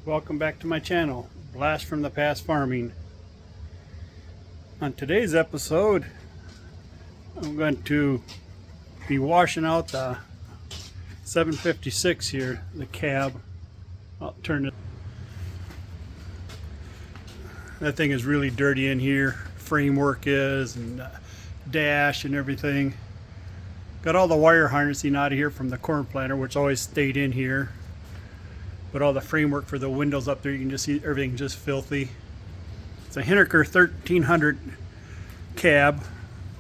Welcome back to my channel, Blast from the Past Farming. On today's episode, I'm going to be washing out the 756 here, the cab. I'll turn it. That thing is really dirty in here. Framework is, and dash and everything. Got all the wire harnessing out of here from the corn planter, which always stayed in here. But all the framework for the windows up there, you can just see everything just filthy. It's a Henniker 1300 cab,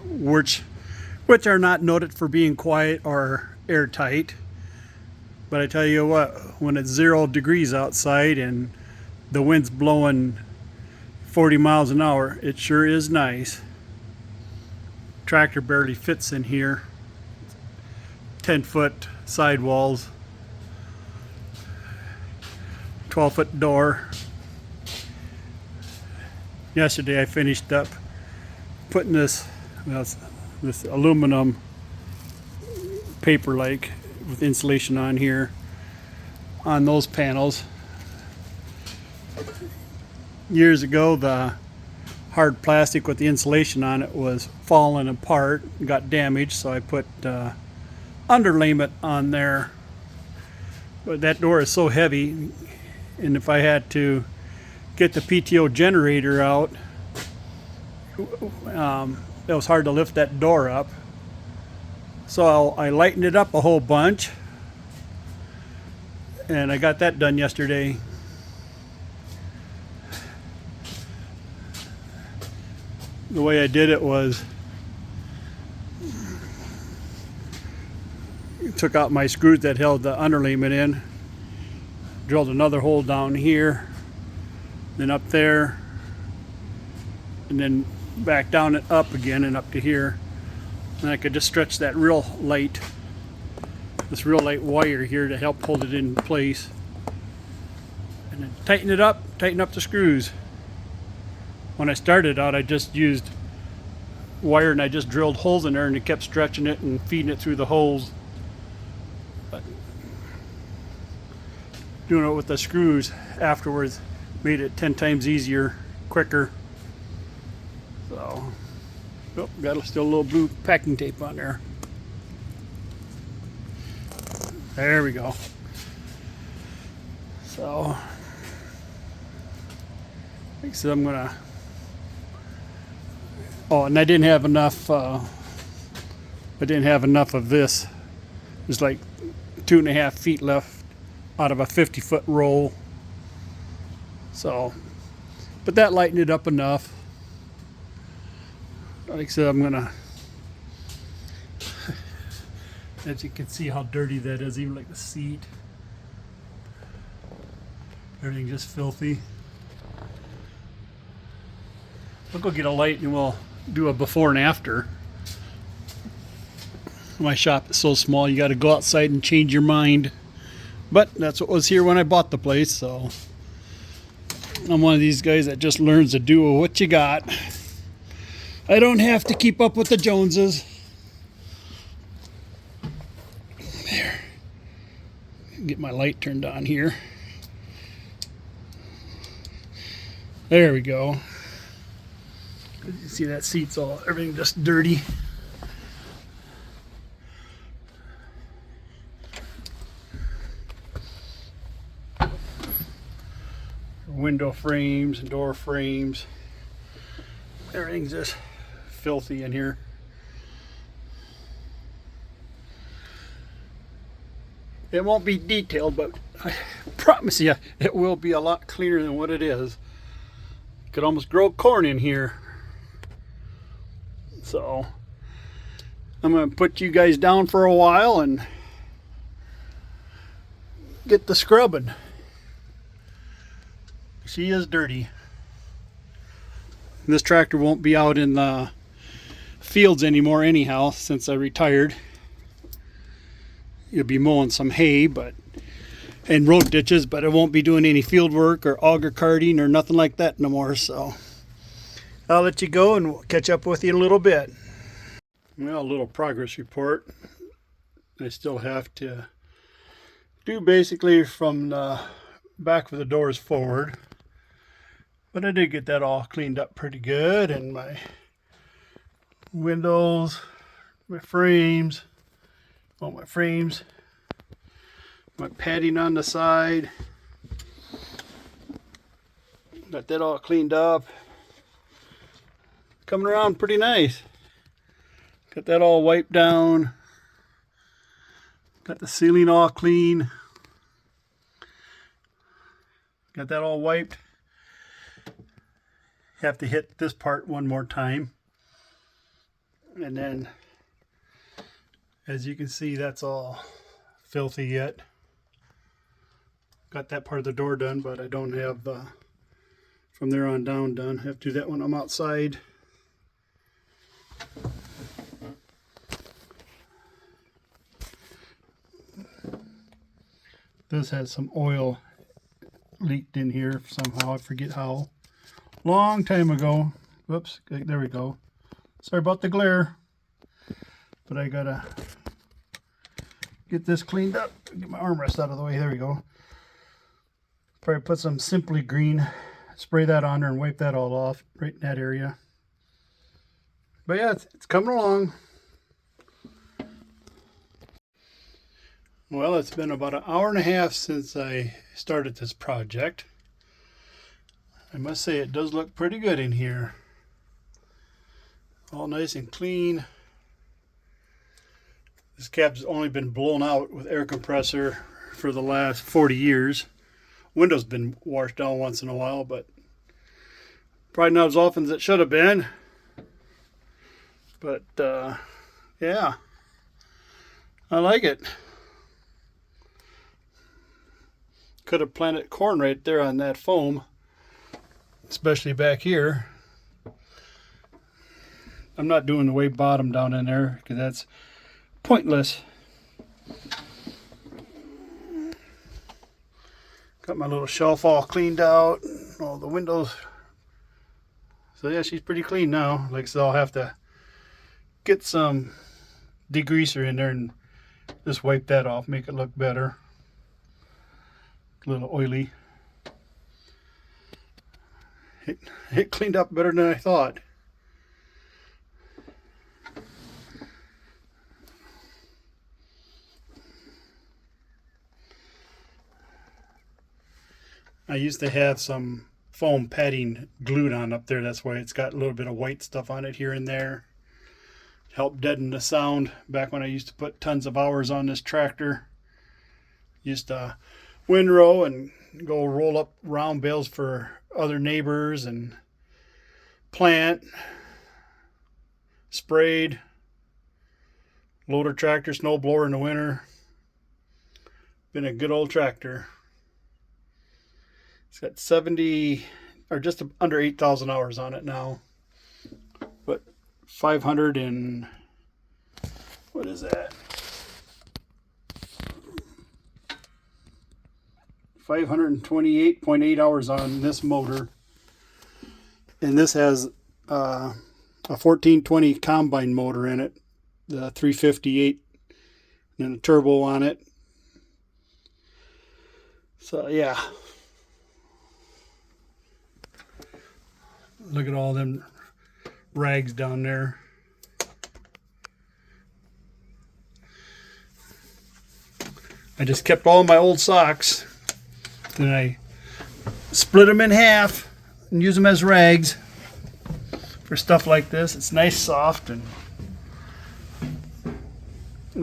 which are not noted for being quiet or airtight. But I tell you what, when it's 0 degrees outside and the wind's blowing 40 miles an hour, it sure is nice. Tractor barely fits in here. 10-foot sidewalls. 12-foot door. Yesterday I finished up putting this aluminum paper like with insulation on here on those panels. Years ago the hard plastic with the insulation on it was falling apart, got damaged, so I put underlayment on there. But that door is so heavy, and if I had to get the PTO generator out, it was hard to lift that door up. So I lightened it up a whole bunch, and I got that done yesterday. The way I did it was took out my screws that held the underlayment in, drilled another hole down here, then up there, and then back down and up again and up to here. And I could just stretch that real light wire here to help hold it in place. And then tighten it up, tighten up the screws. When I started out, I just used wire and I just drilled holes in there and it kept stretching it and feeding it through the holes. But doing it with the screws afterwards made it 10 times easier, quicker. So, oh, got still a little blue packing tape on there. There we go. So, like I said, I'm gonna. Oh, and I didn't have enough. I didn't have enough of this. There's like 2.5 feet left out of a 50-foot roll. So, but that lightened it up enough. Like I said, I'm gonna, as you can see how dirty that is, even like the seat. Everything just filthy. I'll go get a light and we'll do a before and after. My shop is so small, you got to go outside and change your mind. But that's what was here when I bought the place, so I'm one of these guys that just learns to do with what you got. I don't have to keep up with the Joneses. There. Get my light turned on here. There we go. You see that seat's all, everything just dirty. Window frames and door frames. Everything's just filthy in here. It won't be detailed, but I promise you it will be a lot cleaner than what it is. You could almost grow corn in here. So I'm going to put you guys down for a while and get the scrubbing. She is dirty. This tractor won't be out in the fields anymore anyhow since I retired. You'll be mowing some hay and road ditches, but it won't be doing any field work or auger carting or nothing like that no more. So I'll let you go and we'll catch up with you in a little bit. Well, a little progress report. I still have to do basically from the back of the door is forward. But I did get that all cleaned up pretty good, and my windows, my frames, all my frames, my padding on the side. Got that all cleaned up. Coming around pretty nice. Got that all wiped down. Got the ceiling all clean. Got that all wiped. Have to hit this part one more time. And then, as you can see, that's all filthy yet. Got that part of the door done, but I don't have from there on down done. I have to do that when I'm outside. This has some oil leaked in here somehow. I forget how. Long time ago. Whoops, there we go. Sorry about the glare. But I gotta get this cleaned up. Get my armrest out of the way. There we go. Probably put some Simply Green. Spray that on there and wipe that all off right in that area. But yeah, it's coming along. Well, it's been about an hour and a half since I started this project. I must say it does look pretty good in here. All nice and clean. This cap's only been blown out with air compressor for the last 40 years. Window's been washed down once in a while, but probably not as often as it should have been. But yeah, I like it. Could have planted corn right there on that foam, especially back here. I'm not doing the way bottom down in there because that's pointless. Got my little shelf all cleaned out, all the windows. So yeah, she's pretty clean now. Like I said, I'll have to get some degreaser in there and just wipe that off, make it look better. A little oily. It cleaned up better than I thought. I used to have some foam padding glued on up there. That's why it's got a little bit of white stuff on it here and there. Helped deaden the sound back when I used to put tons of hours on this tractor. Used to windrow and go roll up round bales for other neighbors and plant, sprayed, loader tractor, snow blower in the winter. Been a good old tractor. It's got 70 or just under 8,000 hours on it now. But 500 and what is that? 528.8 hours on this motor. And this has a 1420 combine motor in it, the 358, and a turbo on it. So yeah. Look at all them rags down there. I just kept all my old socks. Then I split them in half and use them as rags for stuff like this. It's nice, soft, and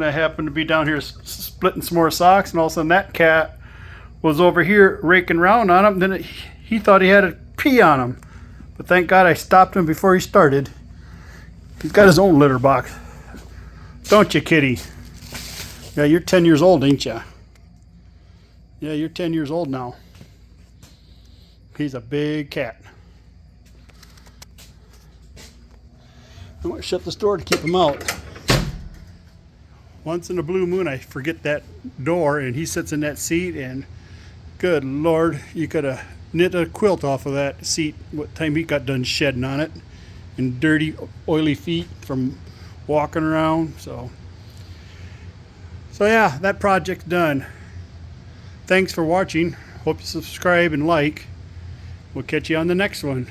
I happened to be down here splitting some more socks, and all of a sudden that cat was over here raking around on them. Then he thought he had a pee on him, but thank God I stopped him before he started. He's got his own litter box, don't you, kitty? Yeah, you're 10 years old, ain't you? Yeah, you're 10 years old now. He's a big cat. I'm going to shut this door to keep him out. Once in a blue moon, I forget that door, and he sits in that seat, and good Lord, you could have knit a quilt off of that seat what time he got done shedding on it, and dirty, oily feet from walking around. So yeah, that project's done. Thanks for watching. Hope you subscribe and like. We'll catch you on the next one.